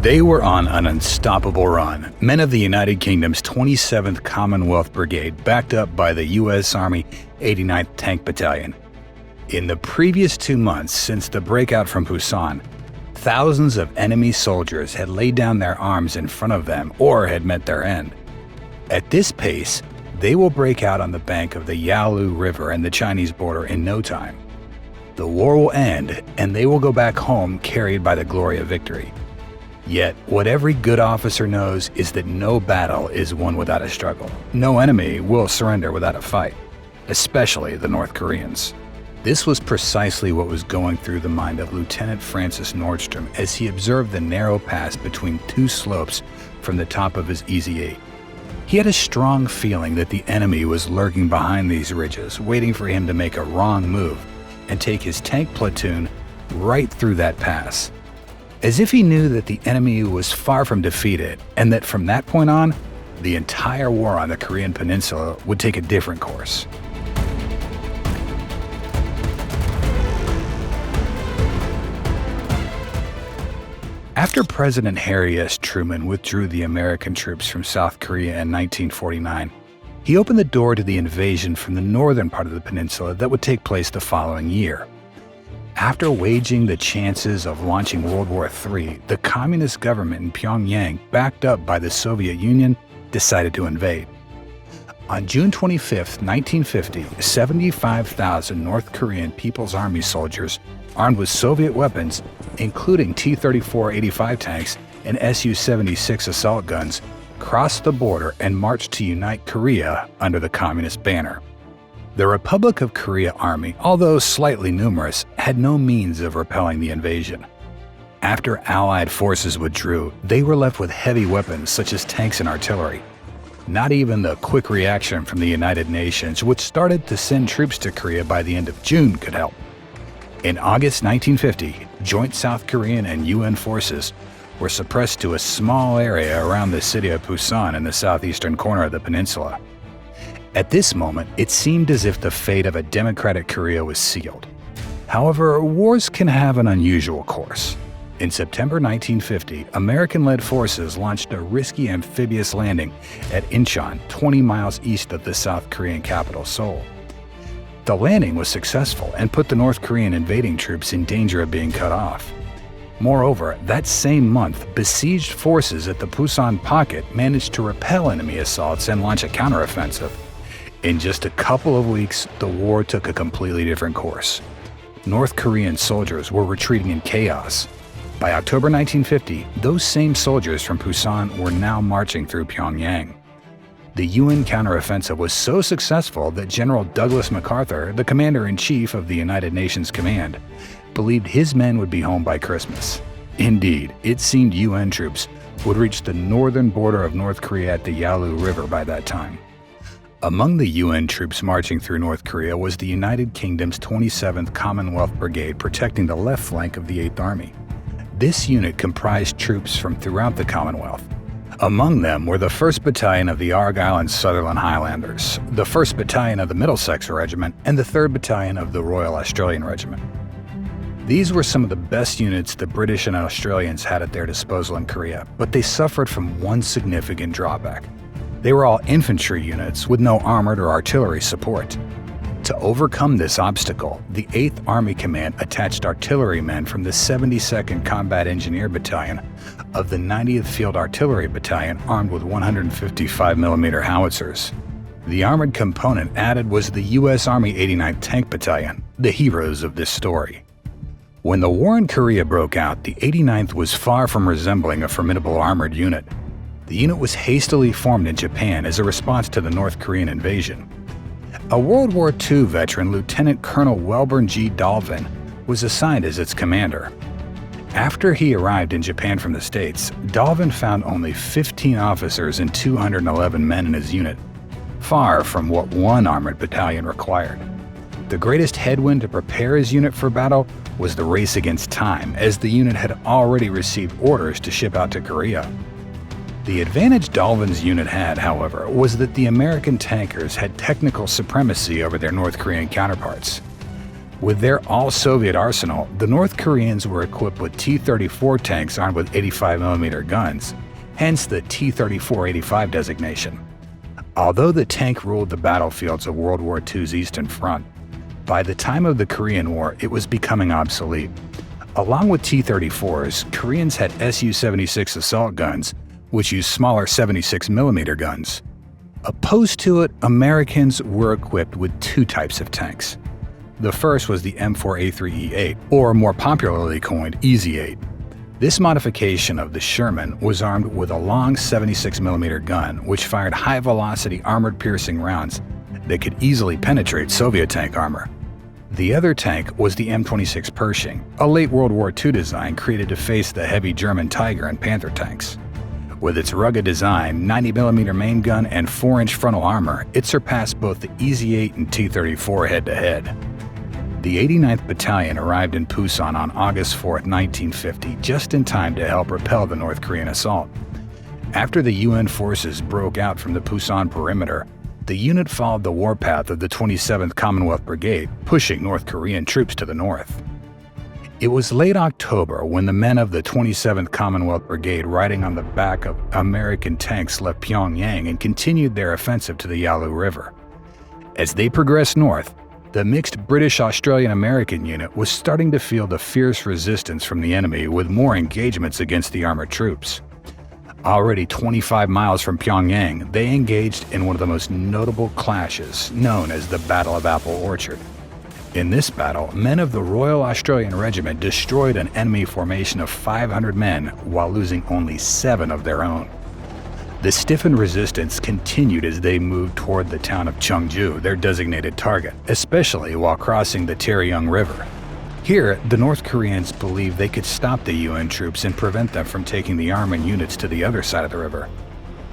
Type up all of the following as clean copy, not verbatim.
They were on an unstoppable run. Men of the United Kingdom's 27th Commonwealth Brigade, backed up by the U.S. Army 89th Tank Battalion. In the previous 2 months since the breakout from Pusan, thousands of enemy soldiers had laid down their arms in front of them or had met their end. At this pace, they will break out on the bank of the Yalu River and the Chinese border in no time. The war will end, and they will go back home carried by the glory of victory. Yet, what every good officer knows is that no battle is won without a struggle. No enemy will surrender without a fight, especially the North Koreans. This was precisely what was going through the mind of Lieutenant Francis Nordstrom as he observed the narrow pass between two slopes from the top of his EZ-8. He had a strong feeling that the enemy was lurking behind these ridges, waiting for him to make a wrong move and take his tank platoon right through that pass. As if he knew that the enemy was far from defeated and that from that point on, the entire war on the Korean Peninsula would take a different course. After President Harry S. Truman withdrew the American troops from South Korea in 1949, he opened the door to the invasion from the northern part of the peninsula that would take place the following year. After waging the chances of launching World War III, the communist government in Pyongyang, backed up by the Soviet Union, decided to invade. On June 25, 1950, 75,000 North Korean People's Army soldiers, armed with Soviet weapons, including T-34-85 tanks and Su-76 assault guns, crossed the border and marched to unite Korea under the communist banner. The Republic of Korea Army, although slightly numerous, had no means of repelling the invasion. After Allied forces withdrew, they were left with heavy weapons such as tanks and artillery. Not even the quick reaction from the United Nations, which started to send troops to Korea by the end of June, could help. In August 1950, joint South Korean and UN forces were suppressed to a small area around the city of Pusan in the southeastern corner of the peninsula. At this moment, it seemed as if the fate of a democratic Korea was sealed. However, wars can have an unusual course. In September 1950, American-led forces launched a risky amphibious landing at Incheon, 20 miles east of the South Korean capital, Seoul. The landing was successful and put the North Korean invading troops in danger of being cut off. Moreover, that same month, besieged forces at the Pusan pocket managed to repel enemy assaults and launch a counteroffensive. In just a couple of weeks, the war took a completely different course. North Korean soldiers were retreating in chaos. By October 1950, those same soldiers from Pusan were now marching through Pyongyang. The UN counteroffensive was so successful that General Douglas MacArthur, the commander-in-chief of the United Nations Command, believed his men would be home by Christmas. Indeed, it seemed UN troops would reach the northern border of North Korea at the Yalu River by that time. Among the UN troops marching through North Korea was the United Kingdom's 27th Commonwealth Brigade protecting the left flank of the 8th Army. This unit comprised troops from throughout the Commonwealth. Among them were the 1st Battalion of the Argyll and Sutherland Highlanders, the 1st Battalion of the Middlesex Regiment, and the 3rd Battalion of the Royal Australian Regiment. These were some of the best units the British and Australians had at their disposal in Korea, but they suffered from one significant drawback. They were all infantry units with no armored or artillery support. To overcome this obstacle, the 8th Army Command attached artillerymen from the 72nd Combat Engineer Battalion of the 90th Field Artillery Battalion armed with 155mm howitzers. The armored component added was the U.S. Army 89th Tank Battalion, the heroes of this story. When the war in Korea broke out, the 89th was far from resembling a formidable armored unit. The unit was hastily formed in Japan as a response to the North Korean invasion. A World War II veteran, Lieutenant Colonel Welburn G. Dalvin, was assigned as its commander. After he arrived in Japan from the States, Dalvin found only 15 officers and 211 men in his unit, far from what one armored battalion required. The greatest headwind to prepare his unit for battle was the race against time, as the unit had already received orders to ship out to Korea. The advantage Dalvin's unit had, however, was that the American tankers had technical supremacy over their North Korean counterparts. With their all-Soviet arsenal, the North Koreans were equipped with T-34 tanks armed with 85mm guns, hence the T-34-85 designation. Although the tank ruled the battlefields of World War II's Eastern Front, by the time of the Korean War it was becoming obsolete. Along with T-34s, Koreans had Su-76 assault guns, which used smaller 76mm guns. Opposed to it, Americans were equipped with two types of tanks. The first was the M4A3E8, or more popularly coined EZ-8. This modification of the Sherman was armed with a long 76mm gun which fired high-velocity armored-piercing rounds that could easily penetrate Soviet tank armor. The other tank was the M26 Pershing, a late World War II design created to face the heavy German Tiger and Panther tanks. With its rugged design, 90mm main gun, and 4-inch frontal armor, it surpassed both the EZ-8 and T-34 head-to-head. The 89th Battalion arrived in Pusan on August 4, 1950, just in time to help repel the North Korean assault. After the UN forces broke out from the Pusan perimeter, the unit followed the warpath of the 27th Commonwealth Brigade, pushing North Korean troops to the north. It was late October when the men of the 27th Commonwealth Brigade riding on the back of American tanks left Pyongyang and continued their offensive to the Yalu River. As they progressed north, the mixed British-Australian-American unit was starting to feel the fierce resistance from the enemy with more engagements against the armored troops. Already 25 miles from Pyongyang, they engaged in one of the most notable clashes, known as the Battle of Apple Orchard. In this battle, men of the Royal Australian Regiment destroyed an enemy formation of 500 men while losing only 7 of their own. The stiffened resistance continued as they moved toward the town of Cheongju, their designated target, especially while crossing the Taryong River. Here, the North Koreans believed they could stop the UN troops and prevent them from taking the army units to the other side of the river.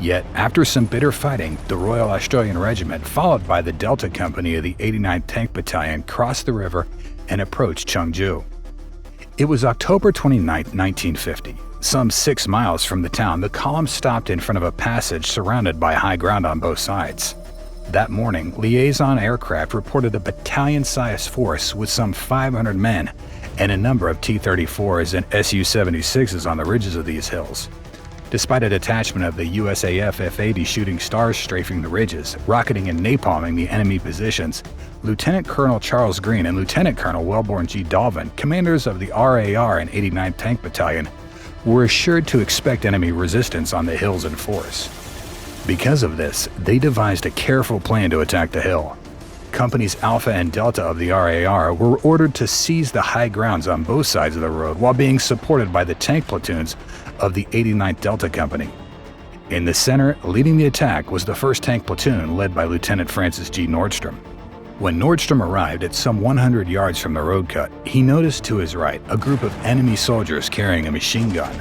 Yet, after some bitter fighting, the Royal Australian Regiment, followed by the Delta Company of the 89th Tank Battalion, crossed the river and approached Cheongju. It was October 29, 1950. Some 6 miles from the town, the column stopped in front of a passage surrounded by high ground on both sides. That morning, liaison aircraft reported a battalion-sized force with some 500 men and a number of T-34s and Su-76s on the ridges of these hills. Despite a detachment of the USAF F-80 shooting stars strafing the ridges, rocketing and napalming the enemy positions, Lieutenant Colonel Charles Green and Lieutenant Colonel Wellborn G. Dalvin, commanders of the RAR and 89th Tank Battalion, were assured to expect enemy resistance on the hills in force. Because of this, they devised a careful plan to attack the hill. Companies Alpha and Delta of the RAR were ordered to seize the high grounds on both sides of the road while being supported by the tank platoons of the 89th Delta Company. In the center, leading the attack, was the 1st Tank Platoon led by Lieutenant Francis G. Nordstrom. When Nordstrom arrived at some 100 yards from the road cut, he noticed to his right a group of enemy soldiers carrying a machine gun.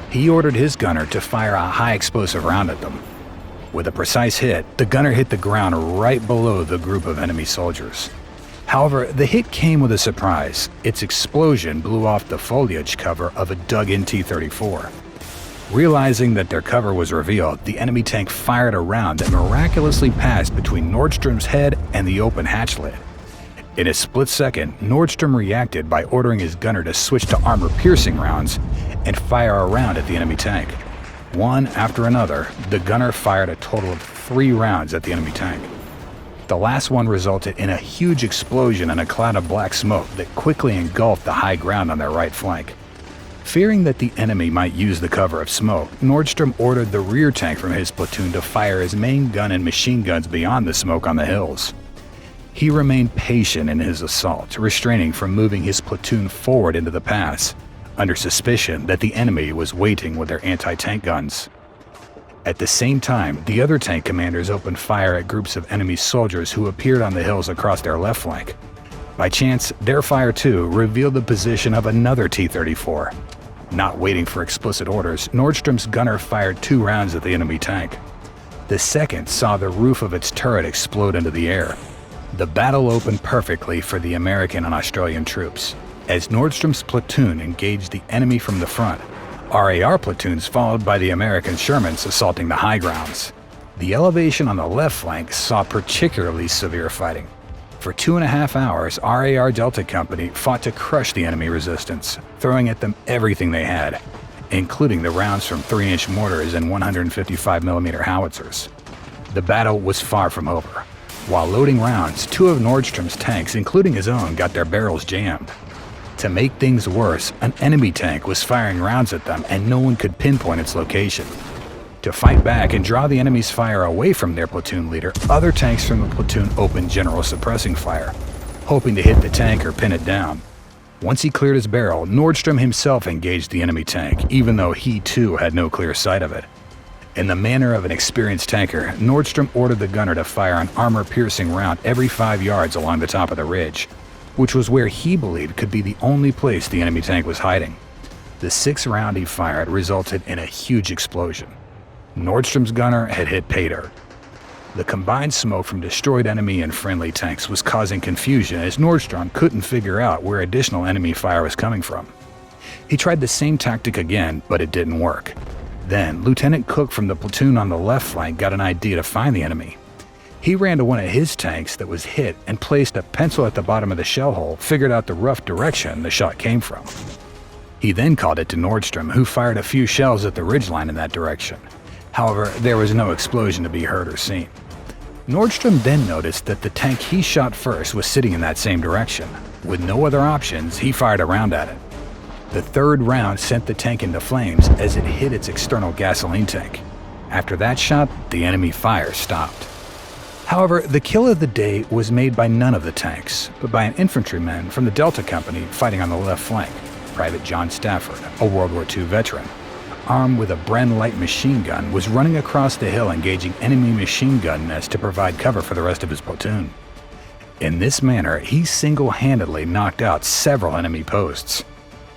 He ordered his gunner to fire a high-explosive round at them. With a precise hit, the gunner hit the ground right below the group of enemy soldiers. However, the hit came with a surprise. Its explosion blew off the foliage cover of a dug-in T-34. Realizing that their cover was revealed, the enemy tank fired a round that miraculously passed between Nordstrom's head and the open hatch lid. In a split second, Nordstrom reacted by ordering his gunner to switch to armor-piercing rounds and fire a round at the enemy tank. One after another, the gunner fired a total of 3 rounds at the enemy tank. The last one resulted in a huge explosion and a cloud of black smoke that quickly engulfed the high ground on their right flank. Fearing that the enemy might use the cover of smoke, Nordstrom ordered the rear tank from his platoon to fire his main gun and machine guns beyond the smoke on the hills. He remained patient in his assault, restraining from moving his platoon forward into the pass, under suspicion that the enemy was waiting with their anti-tank guns. At the same time, the other tank commanders opened fire at groups of enemy soldiers who appeared on the hills across their left flank. By chance, their fire too revealed the position of another T-34. Not waiting for explicit orders, Nordstrom's gunner fired 2 rounds at the enemy tank. The second saw the roof of its turret explode into the air. The battle opened perfectly for the American and Australian troops. As Nordstrom's platoon engaged the enemy from the front, RAR platoons followed by the American Shermans assaulting the high grounds. The elevation on the left flank saw particularly severe fighting. For 2.5 hours, RAR Delta Company fought to crush the enemy resistance, throwing at them everything they had, including the rounds from 3-inch mortars and 155mm howitzers. The battle was far from over. While loading rounds, 2 of Nordstrom's tanks, including his own, got their barrels jammed. To make things worse, an enemy tank was firing rounds at them and no one could pinpoint its location. To fight back and draw the enemy's fire away from their platoon leader, other tanks from the platoon opened general suppressing fire, hoping to hit the tank or pin it down. Once he cleared his barrel, Nordstrom himself engaged the enemy tank, even though he too had no clear sight of it. In the manner of an experienced tanker, Nordstrom ordered the gunner to fire an armor-piercing round every 5 yards along the top of the ridge, which was where he believed could be the only place the enemy tank was hiding. The 6th round he fired resulted in a huge explosion. Nordstrom's gunner had hit pay dirt. The combined smoke from destroyed enemy and friendly tanks was causing confusion as Nordstrom couldn't figure out where additional enemy fire was coming from. He tried the same tactic again, but it didn't work. Then, Lieutenant Cook from the platoon on the left flank got an idea to find the enemy. He ran to one of his tanks that was hit and placed a pencil at the bottom of the shell hole, figured out the rough direction the shot came from. He then called it to Nordstrom, who fired a few shells at the ridgeline in that direction. However, there was no explosion to be heard or seen. Nordstrom then noticed that the tank he shot first was sitting in that same direction. With no other options, he fired a round at it. The 3rd round sent the tank into flames as it hit its external gasoline tank. After that shot, the enemy fire stopped. However, the kill of the day was made by none of the tanks, but by an infantryman from the Delta Company fighting on the left flank, Private John Stafford, a World War II veteran. Armed with a Bren light machine gun, was running across the hill engaging enemy machine gun nests to provide cover for the rest of his platoon. In this manner, he single-handedly knocked out several enemy posts.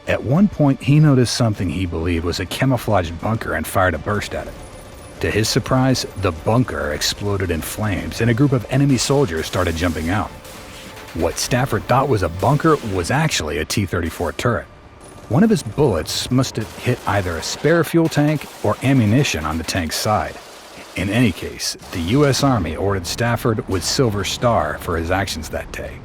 At one point, he noticed something he believed was a camouflaged bunker and fired a burst at it. To his surprise, the bunker exploded in flames and a group of enemy soldiers started jumping out. What Stafford thought was a bunker was actually a T-34 turret. One of his bullets must have hit either a spare fuel tank or ammunition on the tank's side. In any case, the U.S. Army ordered Stafford with Silver Star for his actions that day.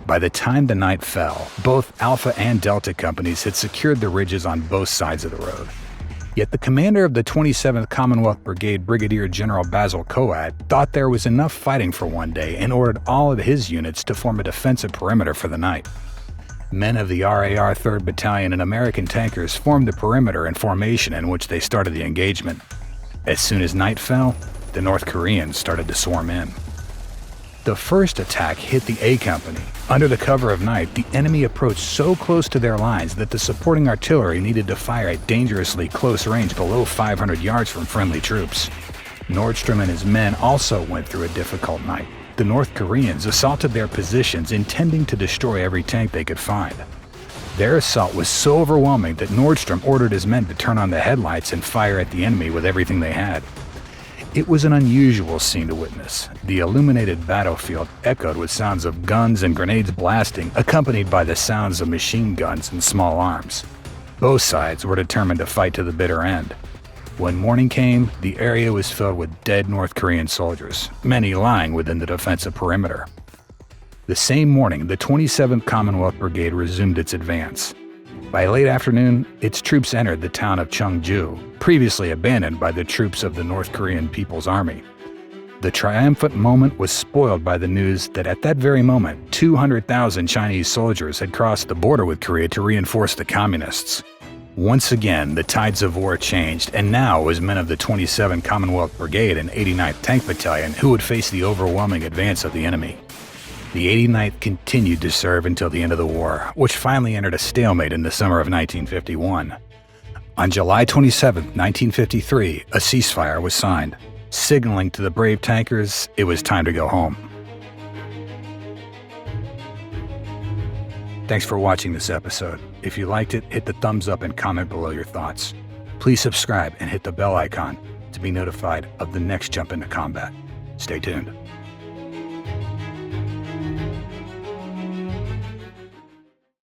By the time the night fell, both Alpha and Delta companies had secured the ridges on both sides of the road. Yet the commander of the 27th Commonwealth Brigade, Brigadier General Basil Coat, thought there was enough fighting for one day and ordered all of his units to form a defensive perimeter for the night. Men of the RAR 3rd Battalion and American tankers formed the perimeter in formation in which they started the engagement. As soon as night fell, the North Koreans started to swarm in. The first attack hit the A Company. Under the cover of night, the enemy approached so close to their lines that the supporting artillery needed to fire at dangerously close range below 500 yards from friendly troops. Nordstrom and his men also went through a difficult night. The North Koreans assaulted their positions, intending to destroy every tank they could find. Their assault was so overwhelming that Nordstrom ordered his men to turn on the headlights and fire at the enemy with everything they had. It was an unusual scene to witness. The illuminated battlefield echoed with sounds of guns and grenades blasting, accompanied by the sounds of machine guns and small arms. Both sides were determined to fight to the bitter end. When morning came, the area was filled with dead North Korean soldiers, many lying within the defensive perimeter. The same morning, the 27th Commonwealth Brigade resumed its advance. By late afternoon, its troops entered the town of Cheongju, previously abandoned by the troops of the North Korean People's Army. The triumphant moment was spoiled by the news that at that very moment, 200,000 Chinese soldiers had crossed the border with Korea to reinforce the communists. Once again, the tides of war changed, and now it was men of the 27th Commonwealth Brigade and 89th Tank Battalion who would face the overwhelming advance of the enemy. The 89th continued to serve until the end of the war, which finally entered a stalemate in the summer of 1951. On July 27, 1953, a ceasefire was signed, signaling to the brave tankers it was time to go home. Thanks for watching this episode. If you liked it, hit the thumbs up and comment below your thoughts. Please subscribe and hit the bell icon to be notified of the next jump into combat. Stay tuned.